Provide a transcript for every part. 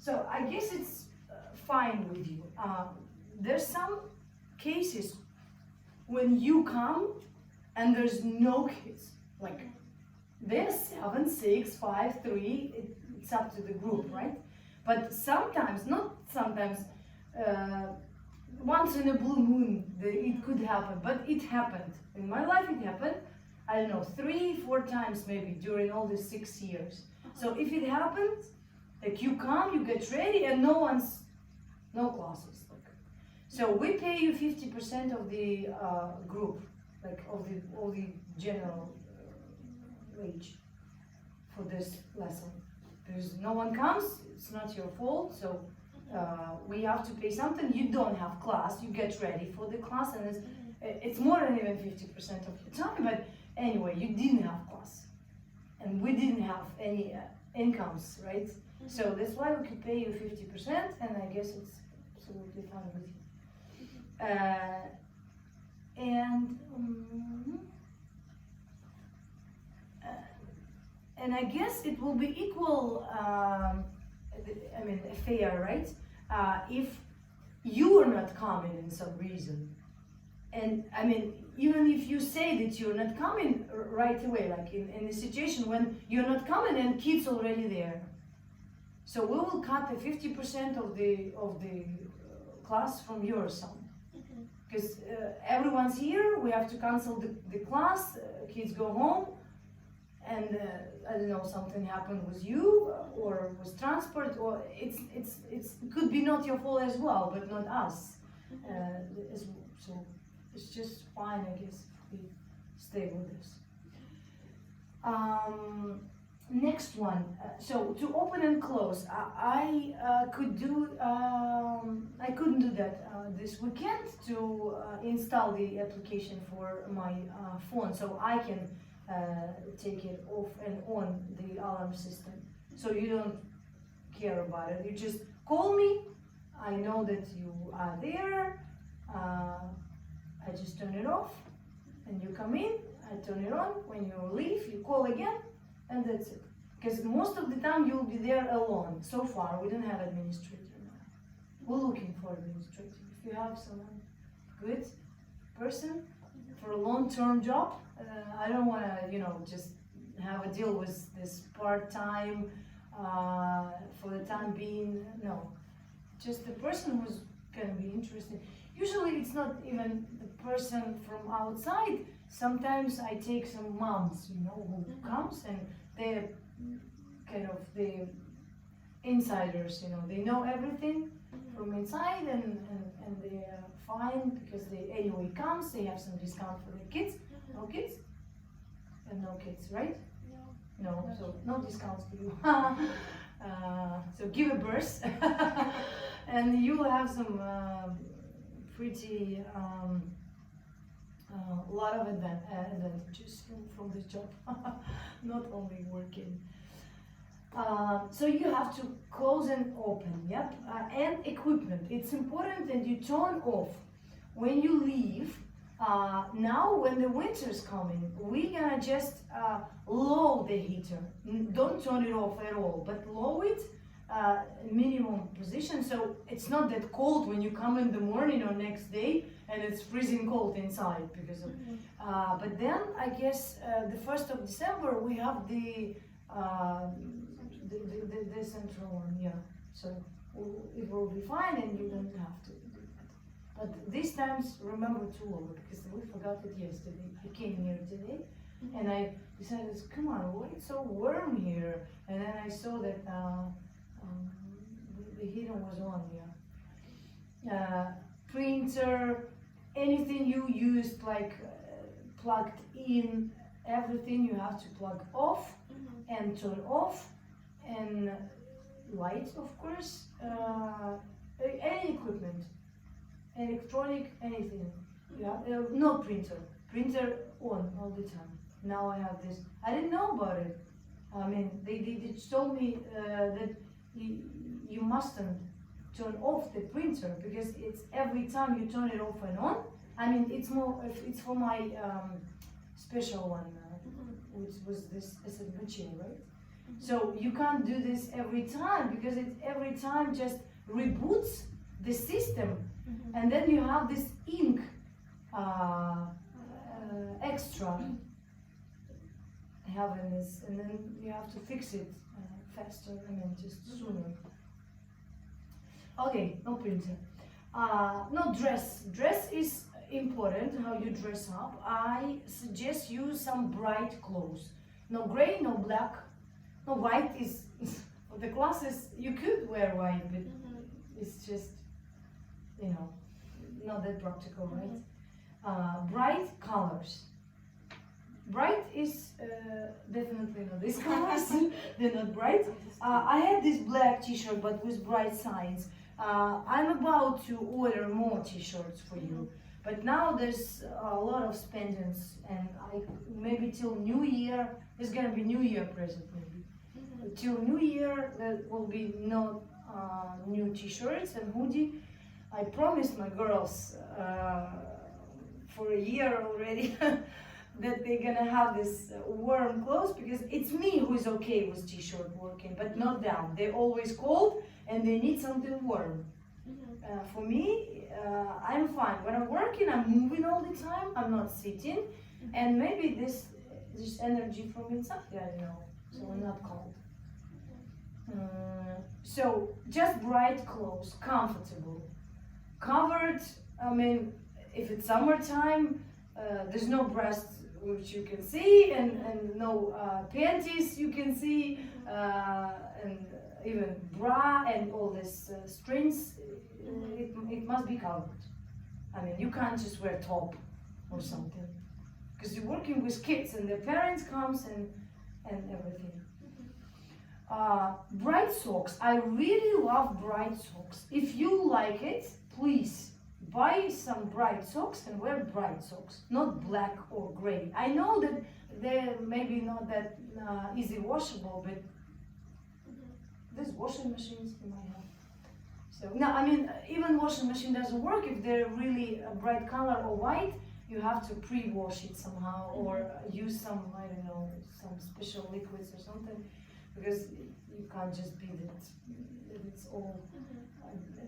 So I guess it's fine with you. There's some cases when you come and there's no kids, like they're 7, 6, 5, 3, it's up to the group, right? But sometimes, not sometimes, once in a blue moon it could happen, but it happened. In my life it happened, I don't know, 3, 4 times maybe during all these 6 years. So if it happens, like you come, you get ready and no classes. So we pay you 50% of the group, like of the general wage for this lesson. Because no one comes, it's not your fault, so we have to pay something. You don't have class, you get ready for the class, and it's more than even 50% of your time, but anyway, you didn't have class. And we didn't have any incomes, right? So that's why we could pay you 50%, and I guess it's absolutely fine with you. And I guess it will be equal, I mean, fair, right? If you are not coming in some reason. And I mean, even if you say that you're not coming right away, like in a situation when you're not coming and kids already there. So we will cut the 50% of the class from your son. Because everyone's here, we have to cancel the class, kids go home, and I don't know, something happened with you or with transport, or it could be not your fault as well, but not us. So it's just fine, I guess, if we stay with this. Next one. So to open and close, I couldn't do that this weekend to install the application for my phone, so I can take it off and on the alarm system. So you don't care about it. You just call me. I know that you are there. I just turn it off, and you come in. I turn it on. When you leave, you call again. And that's it. Because most of the time you'll be there alone. So far, we don't have administrator now. We're looking for administrator. If you have someone good person for a long-term job, I don't want to, just have a deal with this part-time for the time being. No, just the person who's going to be interested. Usually, it's not even the person from outside. Sometimes I take some moms, who comes and they're kind of the insiders, they know everything from inside and they're fine because they anyway comes, they have some discount for the kids. No kids? And no kids, right? No, so no discounts for you. So give a burst and you will have some pretty a lot of advantages from this job, not only working. So you have to close and open, yep, and equipment. It's important that you turn off when you leave. Now when the winter's coming, we're gonna just low the heater. Don't turn it off at all, but low it minimum position, so it's not that cold when you come in the morning or next day and it's freezing cold inside because of but then I guess the 1st of December we have the central one, yeah, so it will be fine and you don't have to do that. But these times remember to lower, because we forgot it yesterday. I came here today and I decided, come on, why it's so warm here? And then I saw that the heater was on, yeah. Printer, anything you used, like plugged in, everything you have to plug off and turn off, and lights, of course, any equipment, electronic, anything. Yeah, no printer on all the time. Now I have this. I didn't know about it. I mean, they told me that you mustn't turn off the printer because it's every time you turn it off and on. I mean, it's for my special one, which was this SMG, right? So you can't do this every time because it every time just reboots the system, and then you have this ink extra having this, and then you have to fix it faster. I mean, just sooner. Okay, no printer. No dress. Dress is important. How you dress up. I suggest use some bright clothes. No gray, no black, no white. Is for the classes you could wear white, but it's just, you know, not that practical, right? Bright colors. Bright is definitely not these colors. They're not bright. I had this black t-shirt but with bright signs. I'm about to order more t-shirts for you, but now there's a lot of spendings, and maybe till New Year, it's gonna be New Year present maybe. Till New Year there will be no new t-shirts and hoodie. I promised my girls for a year already that they're gonna have this warm clothes, because it's me who is okay with t-shirt working, but not them. They're always cold and they need something warm. For me, I'm fine. When I'm working, I'm moving all the time. I'm not sitting, and maybe this energy from inside, I don't know. So I'm not cold. So just bright clothes, comfortable, covered. I mean, if it's summertime, there's no breasts which you can see, and no panties you can see, and even bra and all this strings. It must be covered. I mean, you can't just wear top or something, because you're working with kids and their parents comes and everything. Bright socks. I really love bright socks. If you like it, please buy some bright socks and wear bright socks, not black or gray. I know that they're maybe not that easy washable, but there's washing machines in my house. So no, I mean, even washing machine doesn't work if they're really a bright color or white. You have to pre-wash it somehow, or use some, I don't know, some special liquids or something, because you can't just be that it's all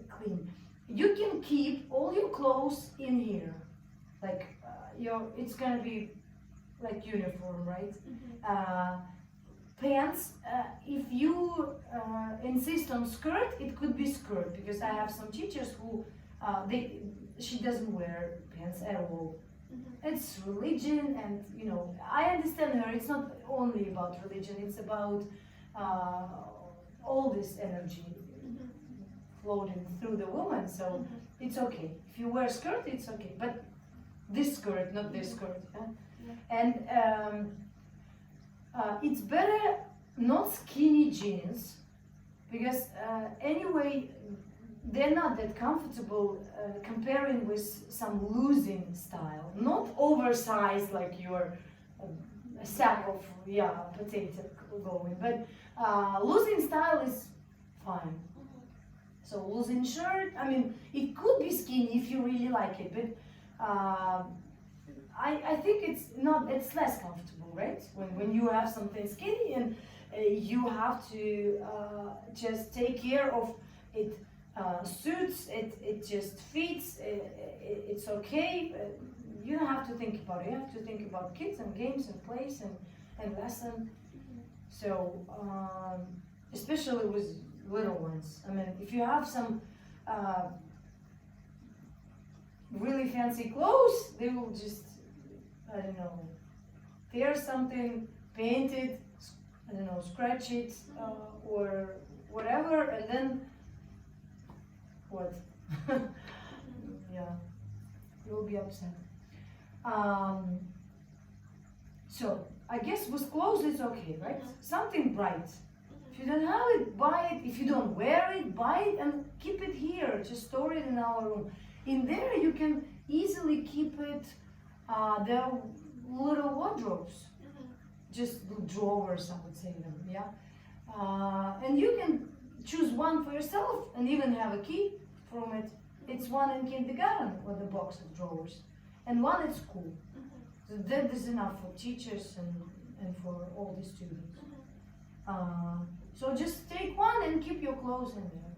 clean. You can keep all your clothes in here, like it's gonna be like uniform, right? Pants, if you insist on skirt, it could be skirt, because I have some teachers who she doesn't wear pants at all. It's religion, and you know, I understand her. It's not only about religion, it's about all this energy floating through the woman, so it's okay. If you wear skirt, it's okay, but this skirt, not this skirt. And it's better not skinny jeans, because anyway, they're not that comfortable comparing with some losing style. Not oversized like your a sack of potato going, but losing style is fine. So losing shirt, I mean, it could be skinny if you really like it, but I think it's less comfortable, right? When you have something skinny and you have to just take care of it. Suits, it just fits, it's okay. You don't have to think about it. You have to think about kids and games and plays and lesson. So especially with little ones. I mean, if you have some really fancy clothes, they will just, I don't know, tear something, paint it, I don't know, scratch it, or whatever, and then what? Yeah, you'll be upset. So I guess with clothes it's okay, right? Something bright. If you don't have it, buy it. If you don't wear it, buy it and keep it here. Just store it in our room. In there you can easily keep it. There are little wardrobes, just drawers, I would say them. Yeah, and you can choose one for yourself and even have a key from it. It's one in kindergarten with a box of drawers, and one at school. So that is enough for teachers and for all the students. So just take one and keep your clothes in there.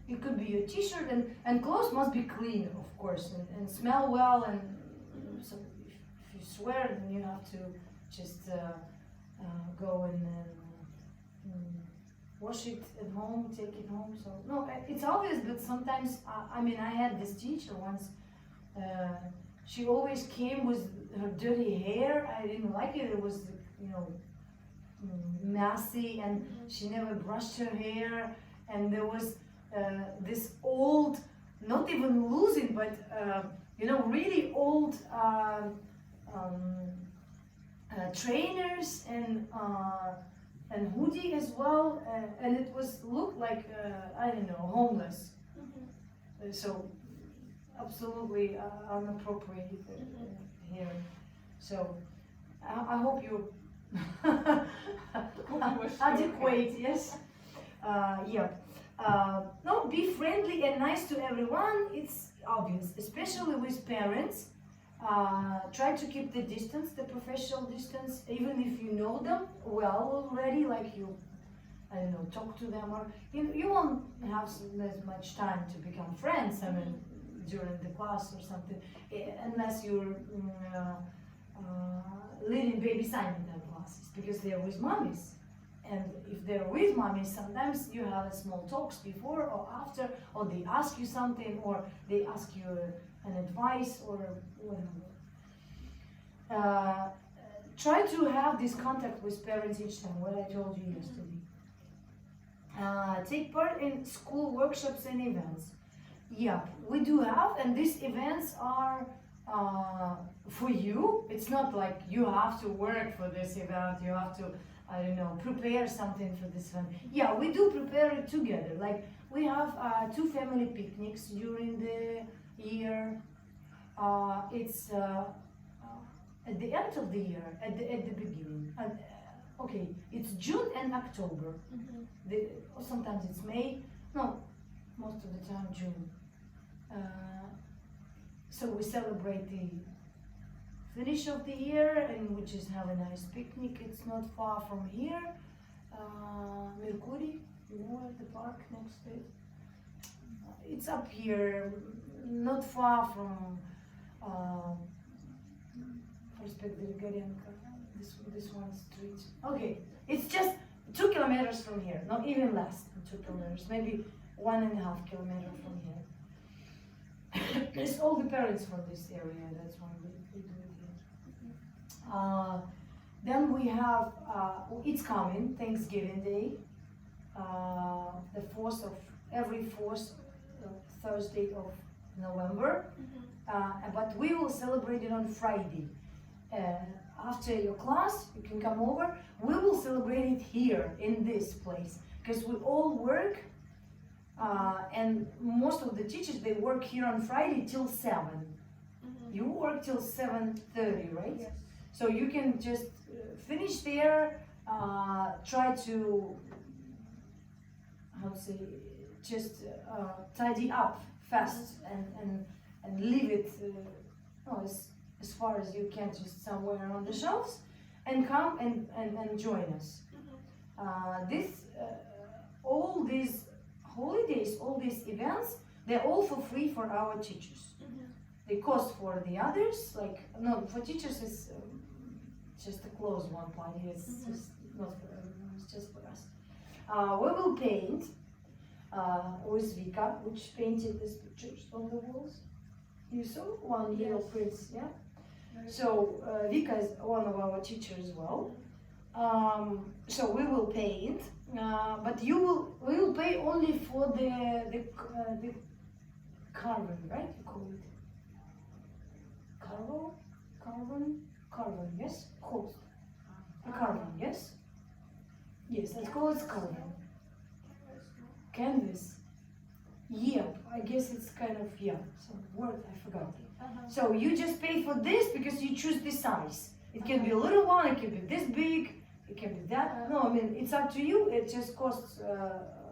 It could be your t-shirt, and clothes must be clean, of course, and smell well. And so if you swear, then you have to just go and wash it at home, take it home. So no, it's obvious, but sometimes I mean, I had this teacher once. She always came with her dirty hair. I didn't like it. It was, you know, messy, and she never brushed her hair. And there was this old, not even losing, but you know, really old trainers and hoodie as well, and it was looked like I don't know, homeless. So absolutely inappropriate here. So I hope you adequate. Yes. Yeah. No, be friendly and nice to everyone. It's obvious, especially with parents. Try to keep the distance, the professional distance, even if you know them well already, like you, I don't know, talk to them, or you won't have as much time to become friends, I mean, during the class or something, unless you're leading baby signing classes, because they're with mommies. And if they're with mommies, sometimes you have small talks before or after, or they ask you something, or they ask you an advice, or whatever. Try to have this contact with parents each time, what I told you yesterday. Take part in school workshops and events. Yeah, we do have, and these events are for you. It's not like you have to work for this event, you have to, I don't know, prepare something for this event. Yeah, we do prepare it together. Like, we have 2 family picnics during the year. It's at the end of the year, at the beginning. Okay, it's June and October. Or sometimes it's May. No, most of the time June. So we celebrate the finish of the year, and we just have a nice picnic. It's not far from here. Mercuri, you know, at the park next to it. It's up here, not far from Prospect Grigorenko, this one street. Okay, it's just 2 kilometers from here, not even less than 2 kilometers, maybe 1.5 kilometers from here. It's all the parents from this area, that's why we do it here. Then we have, it's coming, Thanksgiving Day, the 4th of, every 4th Thursday of November, but we will celebrate it on Friday. After your class, you can come over. We will celebrate it here in this place, because we all work, and most of the teachers, they work here on Friday till 7. You work till 7:30, right? Yes. So you can just finish there, try to, how to say, just tidy up fast and leave it as far as you can, just somewhere on the shelves, and come and join us. All these holidays, all these events, they're all for free for our teachers. They cost for the others, like, no, for teachers it's just a closed one party, it's just not for everyone, it's just for us. We will paint with Vika, which painted these pictures on the walls. You saw one little prince, yeah? So Vika is one of our teachers as well. So we will paint, but we will pay only for the carving, right? You call it carving, yes? Called a carving, yes? Yes, let's call it carving. Canvas. Yep, I guess it's kind of, yeah, some word I forgot. So you just pay for this because you choose the size. It can be a little one, it can be this big, it can be that. No, I mean, it's up to you. It just costs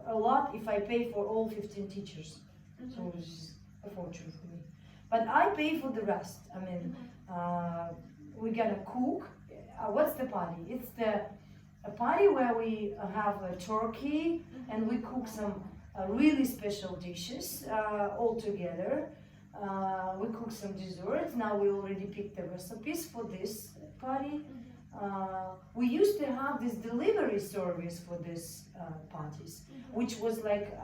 a lot if I pay for all 15 teachers. So it's a fortune for me. But I pay for the rest. I mean, we gotta cook. What's the party? It's the a party where we have a turkey and we cook some really special dishes all together. We cook some desserts. Now we already picked the recipes for this party. We used to have this delivery service for these parties, which was like,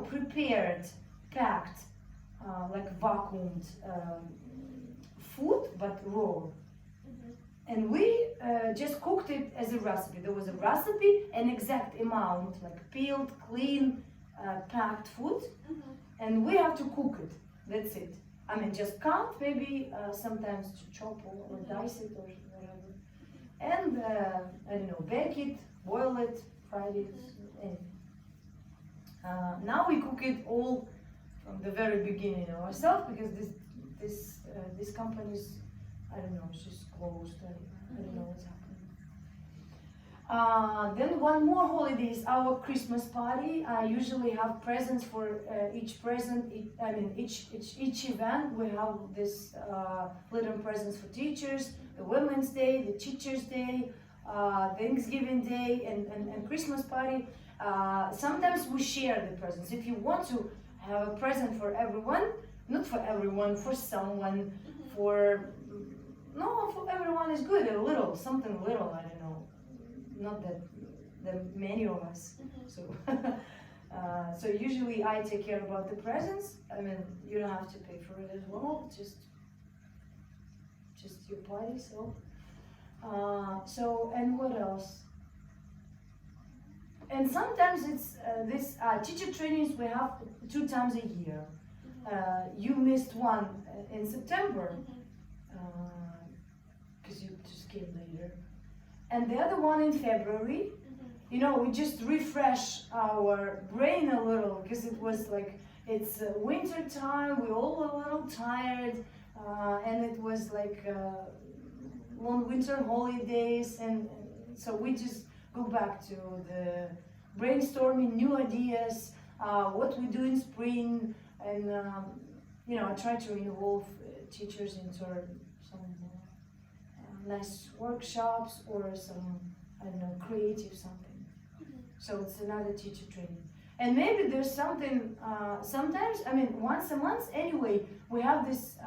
prepared, packed, like vacuumed food, but raw. And we just cooked it as a recipe. There was a recipe, an exact amount, like peeled, clean, packed food, and we have to cook it. That's it. I mean, just count, maybe sometimes to chop or dice it or whatever. And, bake it, boil it, fry it, anything. Now we cook it all from the very beginning ourselves, because this company's, I don't know, she's closed. I don't know what's happening. Then one more holiday is our Christmas party. I usually have presents for each present. Each event we have this little presents for teachers. The Women's Day, the Teachers' Day, Thanksgiving Day, and Christmas party. Sometimes we share the presents. If you want to have a present for everyone, not for everyone, for someone, for everyone is good. Something little. I don't know. Not that many of us. So, so usually I take care about the presents. I mean, you don't have to pay for it as well. Just your party. So, and what else? And sometimes it's this teacher trainings we have 2 times a year. You missed one in September because you just came later, and the other one in February. We just refresh our brain a little, because it was like, it's winter time, we're all a little tired, and it was like long winter holidays, and so we just go back to the brainstorming new ideas, what we do in spring, and I try to involve teachers into some nice workshops or some, creative something. So it's another teacher training. And maybe there's something, sometimes, once a month anyway, we have this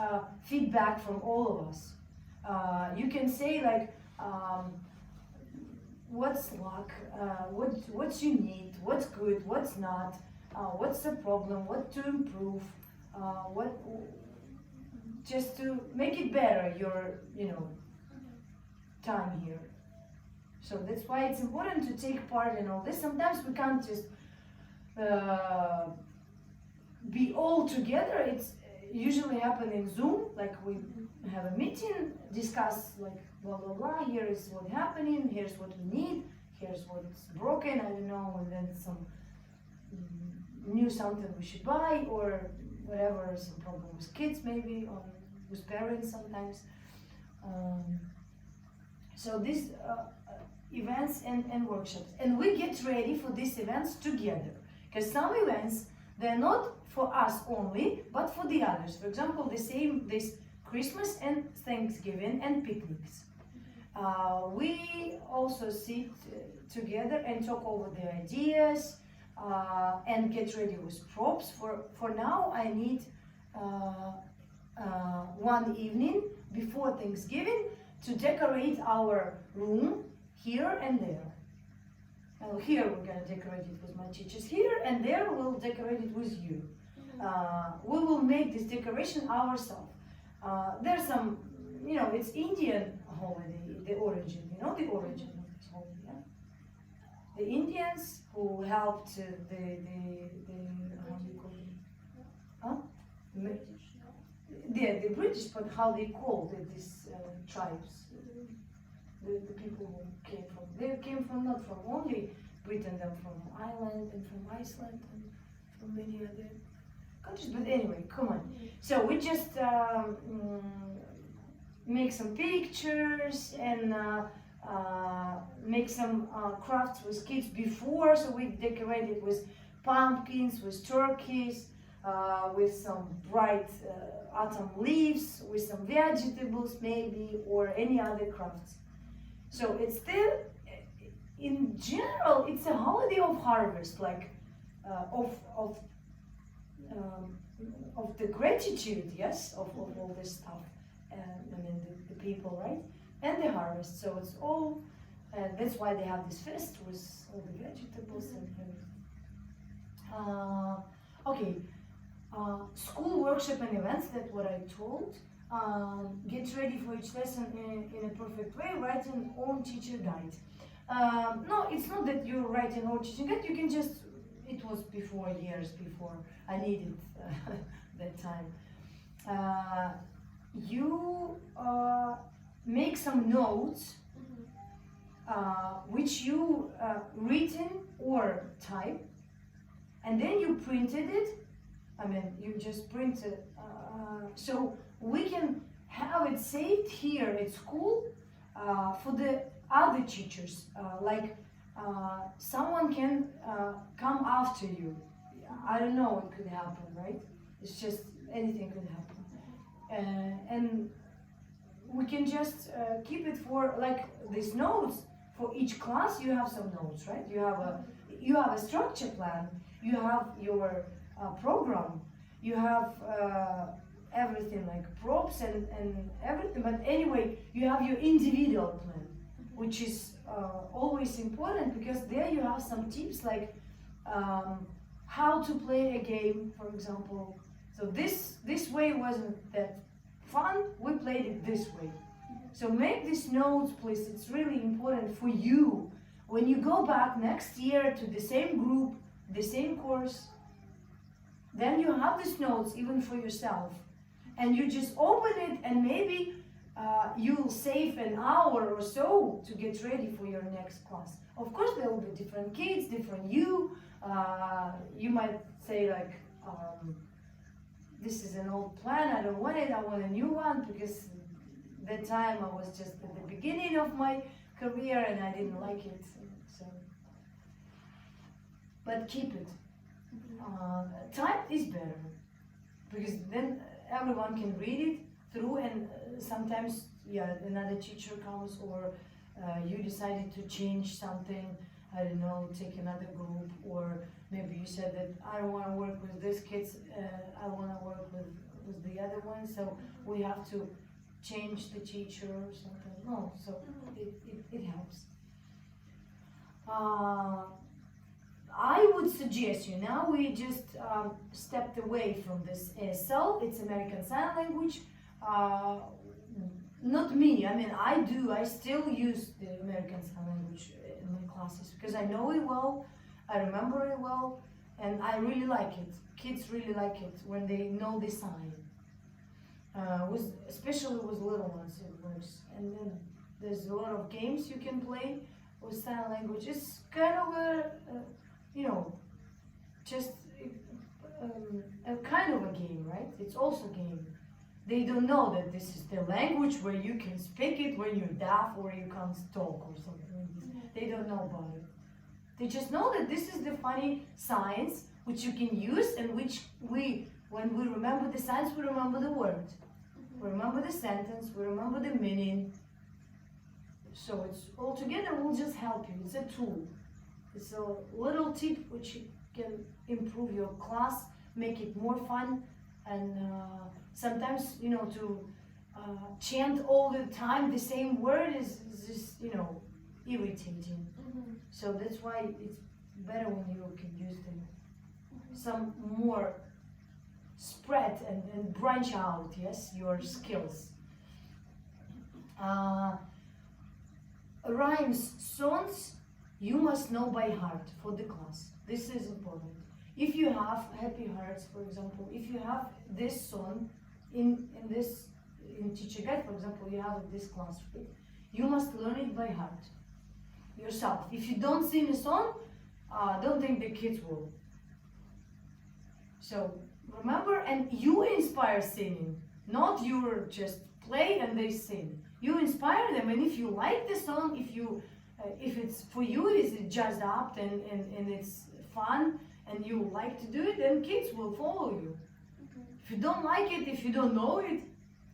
feedback from all of us. You can say like, what's luck, what you need, what's good, what's not, what's the problem, what to improve, just to make it better, your, time here. So that's why it's important to take part in all this. Sometimes we can't just be all together. It's usually happen in Zoom, like we have a meeting, discuss like blah blah blah, here is what's happening, here's what we need, here's what's broken, I don't know, and then some new something we should buy, or whatever, some problem with kids maybe, or with parents sometimes. So these events and workshops, and we get ready for these events together, because some events, they're not for us only, but for the others. For example, this Christmas and Thanksgiving and picnics. We also sit together and talk over the ideas and get ready with props. For now, I need one evening before Thanksgiving to decorate our room here and there. Here we're going to decorate it with my teachers here, and there we'll decorate it with you. We will make this decoration ourselves. There's some, it's Indian holiday, the origin, the origin of this holiday. Yeah? The Indians who helped how do you call it? Huh? The British, but how they called these tribes, the people who came from, they came from not from only Britain, them from Ireland and from Iceland and from many other countries. But anyway, come on. So we just make some pictures and make some crafts with kids before. So we decorated with pumpkins, with turkeys, with some bright autumn leaves, with some vegetables maybe, or any other crafts. So it's still, in general, it's a holiday of harvest, like of um, of the gratitude, yes, of all this stuff, and I mean the people, right, and the harvest. So it's all, that's why they have this feast with all the vegetables and everything. Okay, school workshop and events. That's what I told. Get ready for each lesson in a perfect way. Write an own teacher guide. No, it's not that you write an own teacher guide. You can just. It was before, years before I needed that time. You make some notes, which you written or type, and then you printed it. I mean, you just printed. So we can have it saved here at school for the other teachers. Like someone can come after you. I don't know what could happen, right? It's just anything could happen. And we can just keep it for like these notes. For each class, you have some notes, right? You have a structure plan. You have your program. You have everything like props and everything. But anyway, you have your individual plan, which is always important because there you have some tips like how to play a game, for example. So this way wasn't that fun. We played it this way. So make these notes, please. It's really important for you when you go back next year to the same group, the same course. Then you have these notes even for yourself, and you just open it, and maybe you'll save an hour or so to get ready for your next class. Of course, there will be different kids, different you. You might say like, this is an old plan, I don't want it, I want a new one, because that time I was just at the beginning of my career and I didn't like it. So, but keep it. Typed is better, because then everyone can read it through, and sometimes another teacher comes, or you decided to change something, I don't know, take another group, or maybe you said that I don't want to work with these kids, I want to work with the other ones, so we have to change the teacher or something. No, so it helps. I would suggest you, now we just stepped away from this ASL, it's American Sign Language. Not me, I mean I still use the American Sign Language in my classes because I know it well, I remember it well, and I really like it. Kids really like it when they know the sign. Especially with little ones it works. And then there's a lot of games you can play with sign language. It's kind of a just a kind of a game, right? It's also a game. They don't know that this is the language where you can speak it when you're deaf or you can't talk or something like this. They don't know about it. They just know that this is the funny signs which you can use, and which when we remember the signs, we remember the word. We remember the sentence, we remember the meaning. So it's all together will just help you. It's a tool. It's a little tip which can improve your class, make it more fun, and sometimes, to chant all the time the same word is just, irritating. So that's why it's better when you can use some more spread and branch out, yes, your skills. Rhymes, songs, you must know by heart for the class. This is important. If you have Happy Hearts, for example, if you have this song in teacher guide, for example, you have this class, right? You must learn it by heart yourself. If you don't sing a song, don't think the kids will. So remember, and you inspire singing, not you just play and they sing. You inspire them, and if you like the song, if it's for you, it's jazzed up and it's fun, and you like to do it, then kids will follow you. If you don't like it, if you don't know it,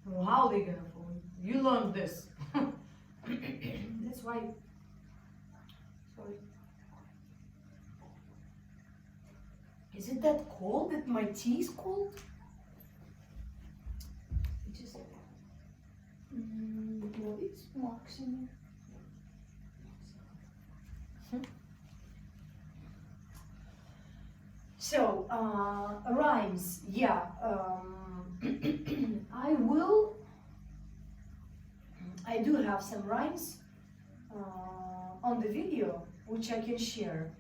well, how are they gonna follow you? You learn this. That's why. So Is it that cold that my tea is cold? Just no, it's maximum. So, rhymes, yeah. I do have some rhymes on the video, which I can share.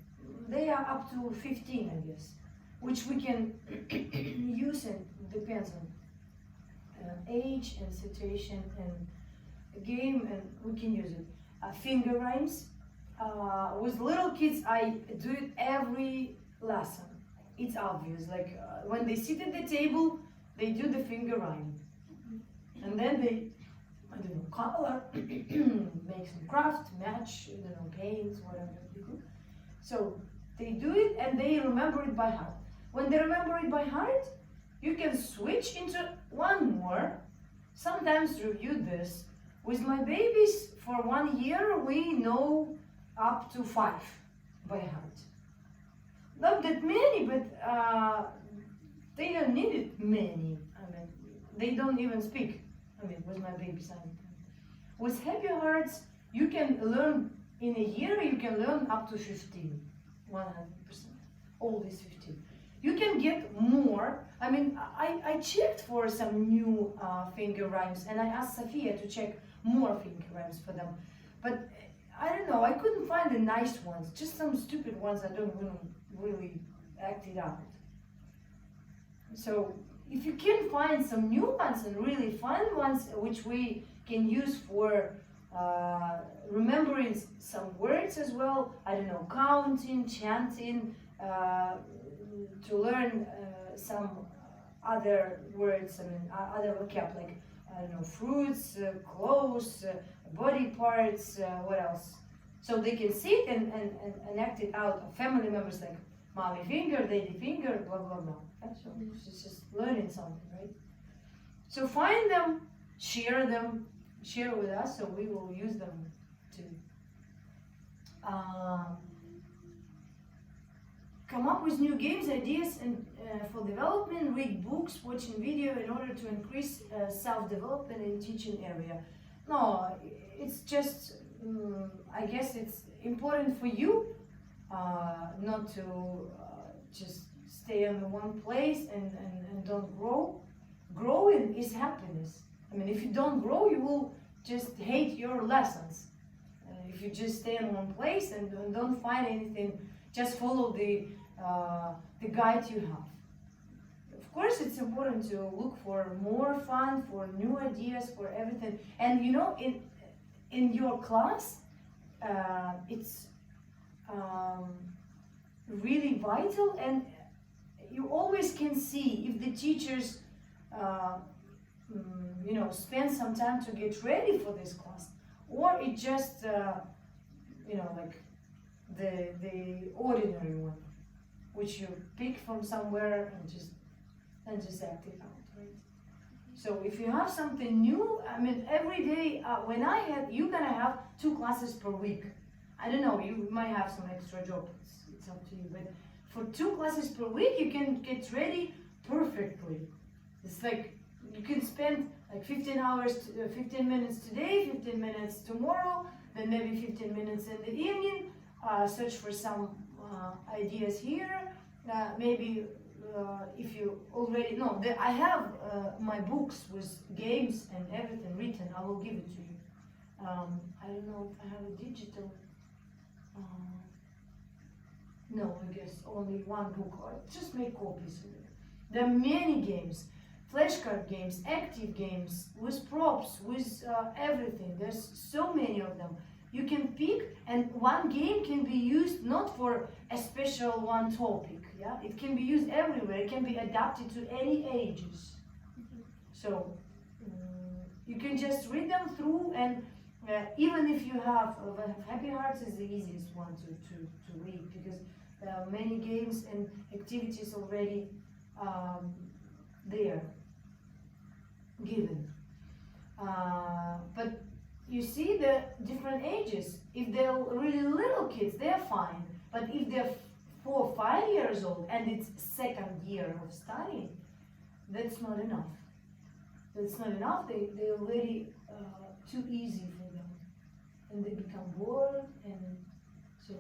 They are up to 15, I guess, which we can use, and depends on age and situation and game, and we can use it. Finger rhymes. With little kids, I do it every lesson. It's obvious, like when they sit at the table, they do the finger rhyme. And then they, I don't know, color, make some craft, match, I don't know, paint, whatever you do. So they do it and they remember it by heart. When they remember it by heart, you can switch into one more. Sometimes review this. With my babies, for 1 year, we know up to 5 by heart. Not that many, but they don't need it many. I mean, they don't even speak. I mean, with my babies. With Happy Hearts, you can learn in a year. You can learn up to 15, 100%. All these 15. You can get more. I mean, I checked for some new finger rhymes, and I asked Sophia to check more finger rhymes for them. But I don't know. I couldn't find the nice ones. Just some stupid ones that don't really act it out. So if you can find some new ones and really fun ones, which we can use for remembering some words as well, I don't know, counting, chanting, to learn some other words, I mean, other vocab, like, I don't know, fruits, clothes, body parts, what else? So they can sit and act it out. Family members like mommy finger, daddy finger, blah, blah, blah. So it's just learning something, right? So find them, share with us, so we will use them too. Come up with new games, ideas, and for development, read books, watching video in order to increase self-development in teaching area. No, it's just, I guess it's important for you not to just stay in one place and don't grow. Growing is happiness. I mean, if you don't grow, you will just hate your lessons. If you just stay in one place and don't find anything, just follow the guide you have. Of course, it's important to look for more fun, for new ideas, for everything. And you know, in your class, it's really vital, and you always can see if the teachers you know, spend some time to get ready for this class, or it just you know, like the ordinary one, which you pick from somewhere and just act it out, right? So if you have something new, I mean, every day, you're gonna have 2 classes per week. I don't know, you might have some extra job, it's up to you, but for 2 classes per week, you can get ready perfectly. It's like, you can spend like 15 minutes today, 15 minutes tomorrow, then maybe 15 minutes in the evening, search for some ideas here, maybe if you already know, I have my books with games and everything written, I will give it to you. I don't know if I have a digital, no, I guess only one book, or just make copies of it. There are many games, flashcard games, active games, with props, with everything. There's so many of them. You can pick, and one game can be used not for a special one topic, yeah? It can be used everywhere, it can be adapted to any ages. So, you can just read them through, and even if you have, Happy Hearts is the easiest one to read, because there are many games and activities already there, given. But you see the different ages. If they're really little kids, they're fine. But if they're 4 or 5 years old and it's second year of studying, that's not enough. That's not enough. They're already too easy for them, and they become bored. And so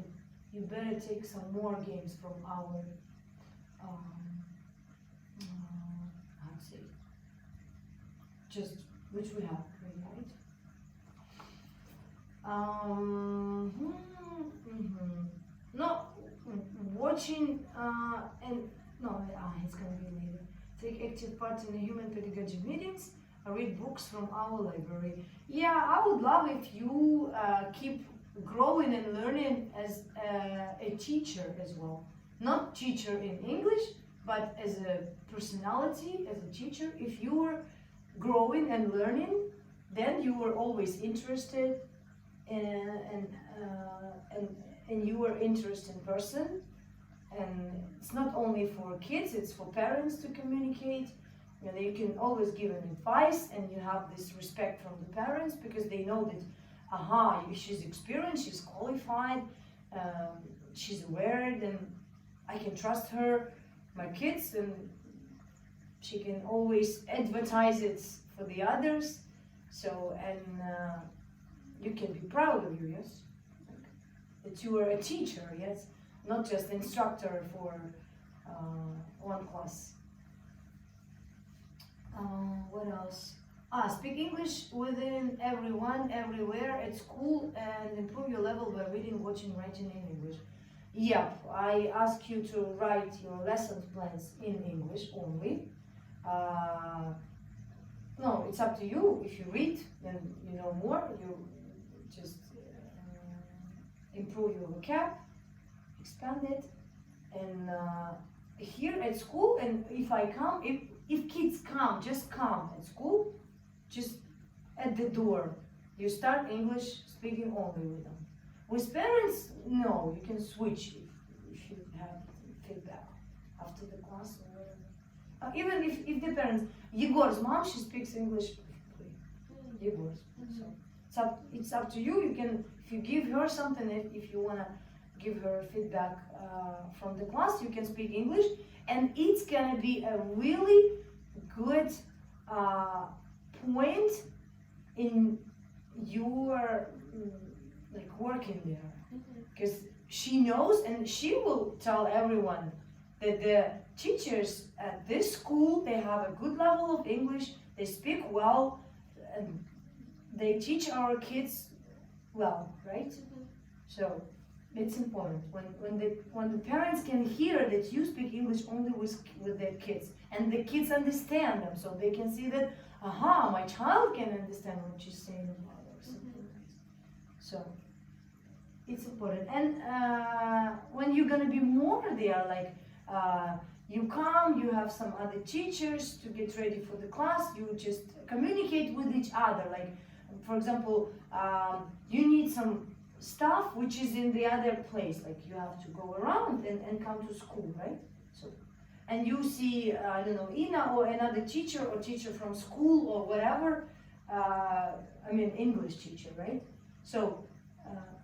you better take some more games from our I'd say just which we have, right? No, watching and no, it's gonna be later. Take active part in the human pedagogy meetings. Read books from our library. Yeah, I would love if you keep growing and learning as a teacher as well. Not teacher in English, but as a personality, as a teacher. If you were growing and learning, then you were always interested and you were interesting person. And it's not only for kids, it's for parents to communicate. You know, you can always give an advice and you have this respect from the parents because they know that, she's experienced, she's qualified, she's aware, then I can trust her, my kids, and she can always advertise it for the others. So, and you can be proud of you, yes? That you are a teacher, yes? Not just instructor for one class. What else? Speak English within everyone, everywhere, at school, and improve your level by reading, watching, writing in English. Yep, I ask you to write your lesson plans in English only. No, it's up to you. If you read, then you know more. You just improve your vocab, expand it, and here at school. And if I come, if kids come, just come at school, just at the door, you start English speaking only with them. With parents, no, you can switch if you have feedback after the class or whatever. Even if the parents, Yegor's mom, she speaks English perfectly. Yegor's. So it's up to you. You can, if you give her something, if you wanna give her feedback from the class, you can speak English, and it's gonna be a really good point in your like working there, because she knows and she will tell everyone that the teachers at this school, they have a good level of English, they speak well, and they teach our kids well, right? So it's important when the parents can hear that you speak English only with their kids, and the kids understand them, so they can see that, my child can understand what she's saying about or something like this. So it's important. And when you're gonna be more there, like you come, you have some other teachers to get ready for the class, you just communicate with each other. Like, for example, you need some stuff which is in the other place, like you have to go around and come to school, right? So, and you see, I don't know, Ina or another teacher or teacher from school or whatever, English teacher, right? So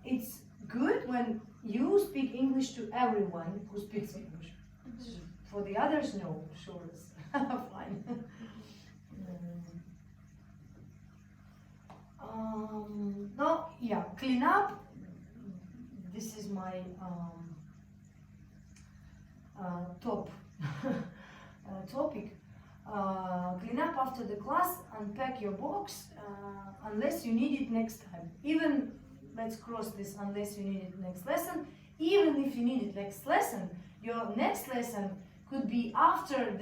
it's good when you speak English to everyone who speaks English. So for the others, no, sure, it's fine. Clean up. This is my top topic. Clean up after the class, unpack your box, unless you need it next time. Even, let's cross this, unless you need it next lesson. Even if you need it next lesson, your next lesson could be after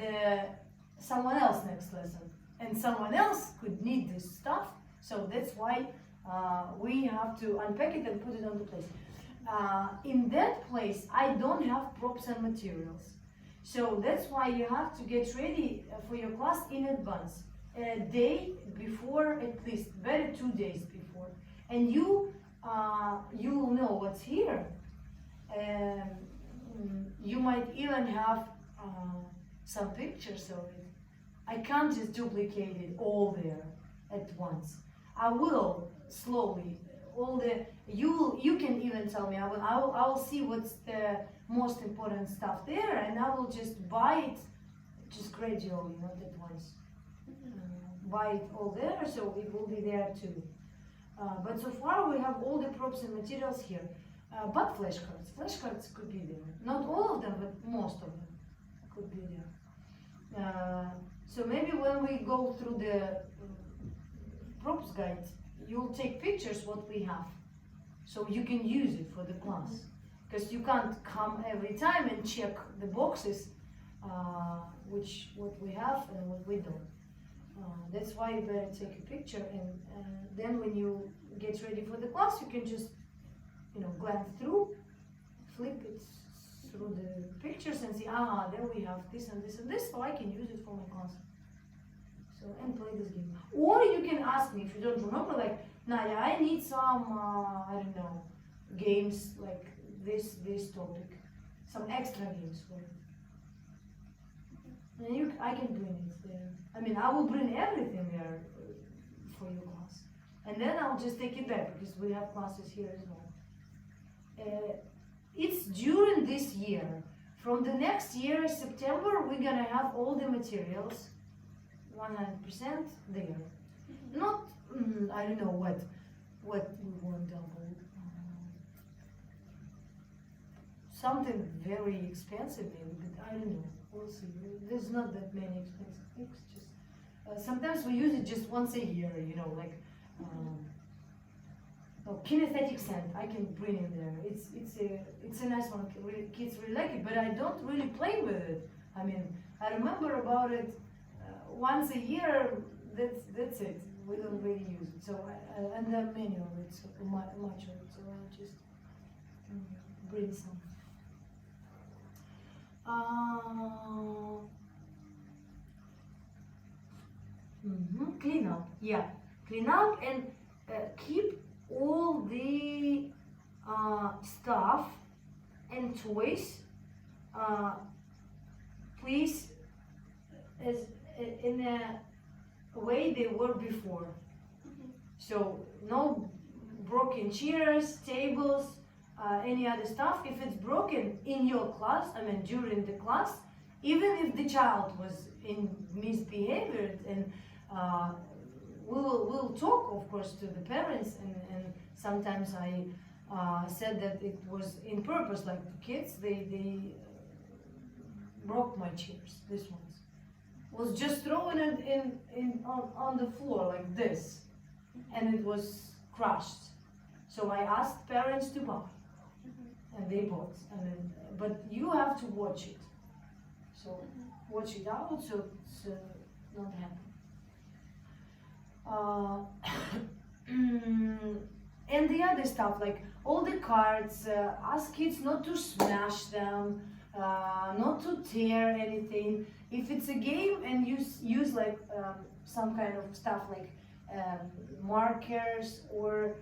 someone else next lesson. And someone else could need this stuff. So that's why we have to unpack it and put it on the place. In that place, I don't have props and materials. So that's why you have to get ready for your class in advance. A day before, at least, better 2 days before. And you will know what's here. You might even have some pictures of it. I can't just duplicate it all there at once. I will slowly. You can even tell me. I will see what's most important stuff there, and I will just buy it just gradually, not at once. Buy it all there, so it will be there too. But so far we have all the props and materials here. But flashcards. Flashcards could be there. Not all of them, but most of them could be there. So maybe when we go through the props guide, you'll take pictures what we have. So you can use it for the class. Because you can't come every time and check the boxes, what we have and what we don't. That's why you better take a picture, and then when you get ready for the class, you can just, glance through, flip it through the pictures and see, there we have this and this and this, so I can use it for my class. So, and play this game. Or you can ask me, if you don't remember, like, Nadia, I need some, games like this topic, some extra games for it. And I can bring it there. I will bring everything there for your class. And then I'll just take it back because we have classes here as well. It's during this year. From the next year, September, we're gonna have all the materials 100% there. Not, I don't know what we want double. Something very expensive maybe, but I don't know. We'll see. There's not that many expensive things. Just sometimes we use it just once a year. Kinesthetic sand. I can bring it there. It's a nice one. Kids really like it, but I don't really play with it. I remember about it once a year. That's it. We don't really use it. So and there are many of it, so much of it. So I'll just bring some. Clean up, yeah. Clean up and keep all the stuff and toys, please, as in a way they were before. So no broken chairs, tables, any other stuff. If it's broken in your class, during the class, even if the child was in misbehavior, and we'll talk, of course, to the parents, and sometimes I said that it was in purpose, like the kids, they broke my chairs, this ones. Was just throwing it on the floor like this, and it was crushed. So I asked parents to buy. And they bought, but you have to watch it. So watch it out, so it's not happen. And the other stuff, like all the cards, ask kids not to smash them, not to tear anything. If it's a game, and use like some kind of stuff like markers or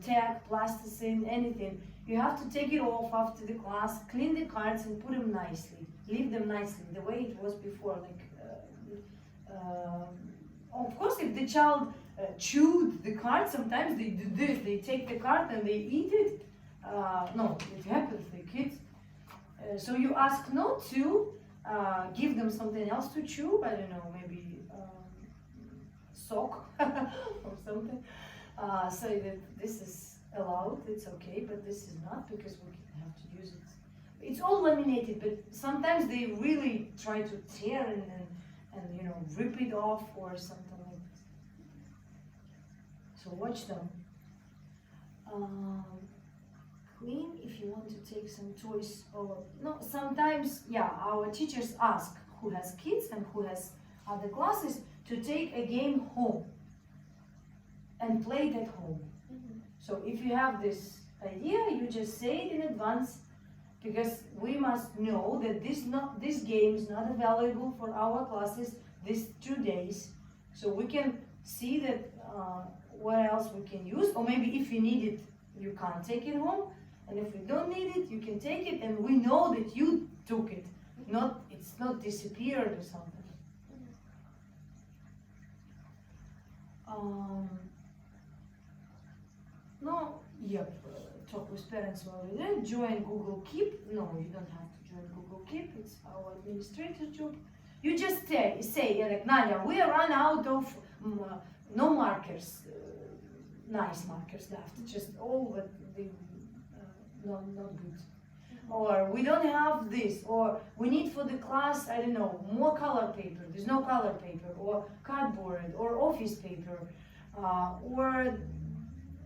tag, plasticine, anything. You have to take it off after the class, clean the cards and put them nicely. Leave them nicely, the way it was before. Of course, if the child chewed the card, sometimes they do this. They take the card and they eat it. No, it happens, the kids. So you ask not to, give them something else to chew. I don't know, maybe sock or something. Say that this is allowed, it's okay, but this is not, because we have to use it. It's all laminated, but sometimes they really try to tear and rip it off or something like this. So watch them. Clean if you want to take some toys, or no. Sometimes, our teachers ask who has kids and who has other classes to take a game home and play it at home. So if you have this idea, you just say it in advance, because we must know that this game is not available for our classes these 2 days. So we can see that what else we can use, or maybe if you need it, you can't take it home, and if you don't need it, you can take it, and we know that you took it, it's not disappeared or something. talk with parents while we're there. Join Google Keep. No, you don't have to join Google Keep. It's our administrator job. You just say like, Nadia, we run out of no markers, nice markers left. Just all but the not good. Or we don't have this, or we need for the class, I don't know, more color paper. There's no color paper, or cardboard, or office paper, or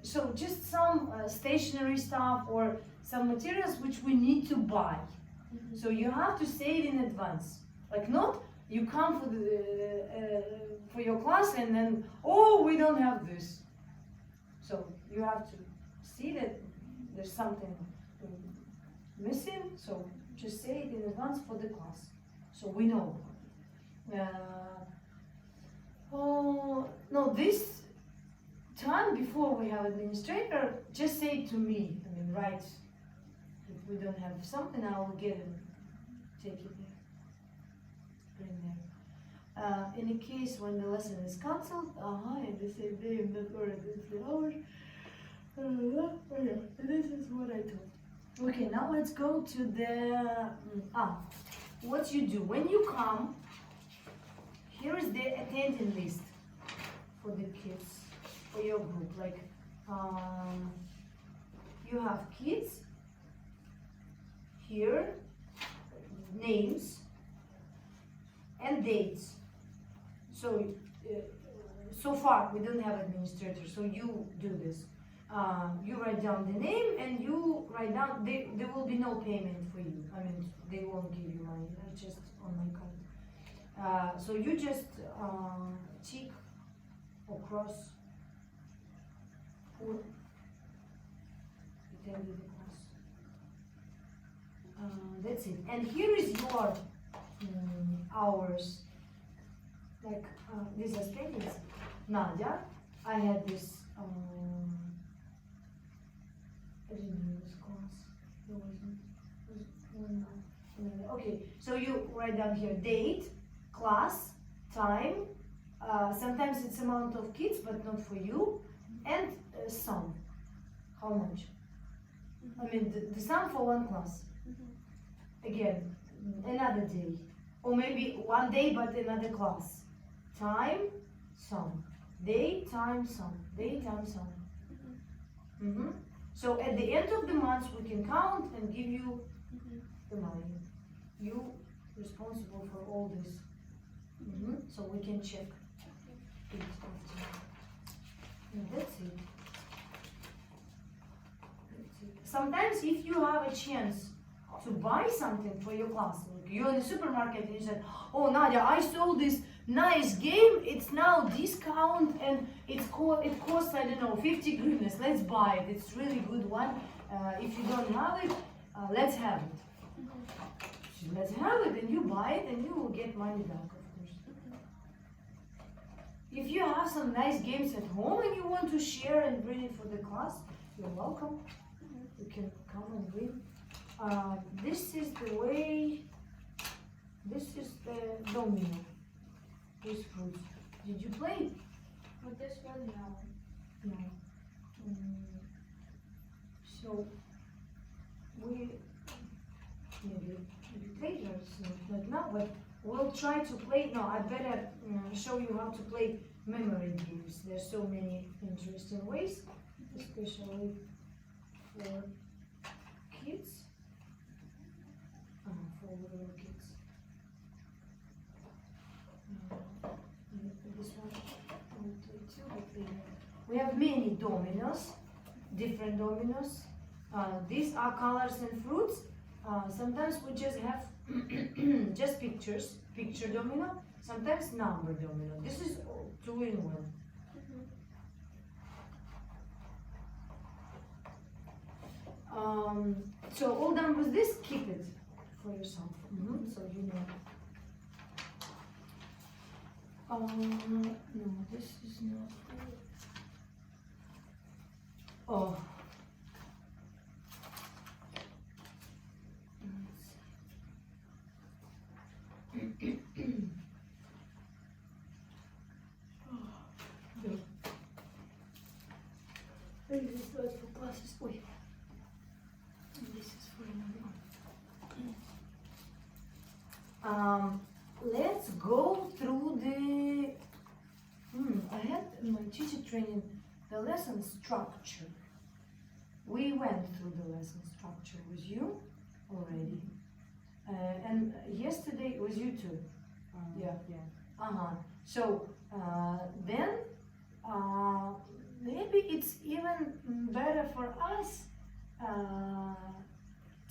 so just some stationery stuff or some materials which we need to buy. So you have to say it in advance. Like not you come for your class and then, oh, we don't have this. So you have to see that there's something missing, so just say it in advance for the class, so we know. Oh no, this time before we have administrator, just say it to me. I mean, write. If we don't have something, I will get it, take it there, bring there. In a case when the lesson is cancelled, and the same day I'm not worried, it's the hours. This is what I told. Okay, now let's go to the, what you do. When you come, here is the attending list for the kids, for your group. Like, you have kids, here, names, and dates. So, so far we don't have administrator, so you do this. You write down the name and you write down, there will be no payment for you. I mean, they won't give you money, just on my card. So you just tick or cross who attended the class. That's it. And here is your hours. Like, these are spendings. Nadia, I had this I didn't know this class. There wasn't. Okay, so you write down here date, class, time. Sometimes it's amount of kids, but not for you, and sum. How much? I mean, the sum for one class. Again, another day, or maybe one day but another class. Time, sum. Day, time, sum. Day, time, sum. So at the end of the month, we can count and give you the money. You responsible for all this. So we can check it after. And that's it. Sometimes if you have a chance to buy something for your class, like you're in the supermarket and you said, oh Nadia, I saw this nice game, it's now discount and it costs, I don't know, 50 hryvnias, let's buy it, it's really good one. If you don't have it, let's have it. So let's have it and you buy it and you will get money back, of course. If you have some nice games at home and you want to share and bring it for the class, you're welcome. You can come and bring. This is the way, this is the domino. This fruit. Did you play? With this one, no. No. So we maybe later, so not now, but we'll try to play. No, I better show you how to play memory games. There's so many interesting ways, especially for kids, for little kids. This one, we have many dominoes, different dominoes. These are colors and fruits. Sometimes we just have just pictures, picture domino. Sometimes number domino. This is 2 in 1. So all done with this, keep it for yourself. So you know. No, this is not. Oh. This is for classes. Wait. Let's go through the. I had in my teacher training the lesson structure. We went through the lesson structure with you already, and yesterday with you too. Yeah. So then maybe it's even better for us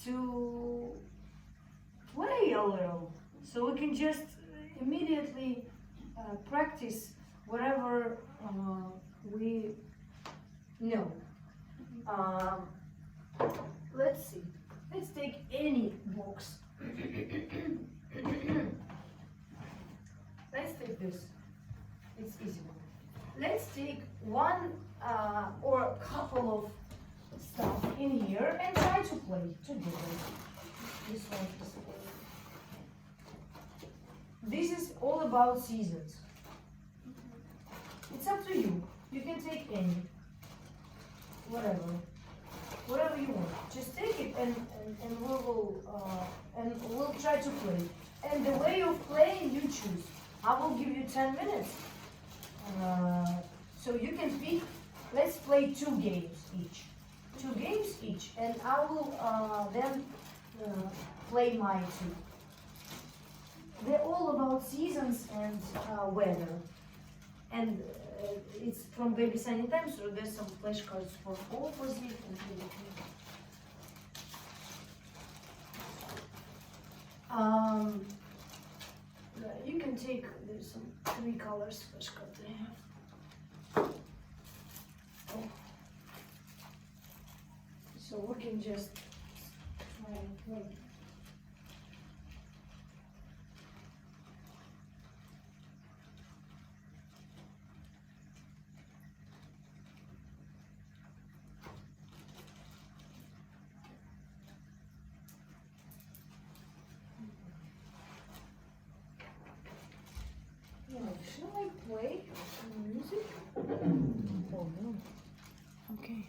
to play a little, so we can just immediately practice whatever we know. Let's see. Let's take any box. Let's take this. It's easy. Let's take one or a couple of stuff in here and try to play together. This one is. This is all about seasons. It's up to you. You can take any. Whatever you want. Just take it and we'll try to play. And the way of playing you choose. I will give you 10 minutes. So you can pick. Let's play 2 games each. 2 games each, and I will then play my 2. They're all about seasons and weather. And it's from Baby Sunny Time, so there's some flashcards for opposite and everything. You can take, there's some 3 colors flashcard I have. Oh. So we can just try and play. Shall I play some music? Oh no. Okay.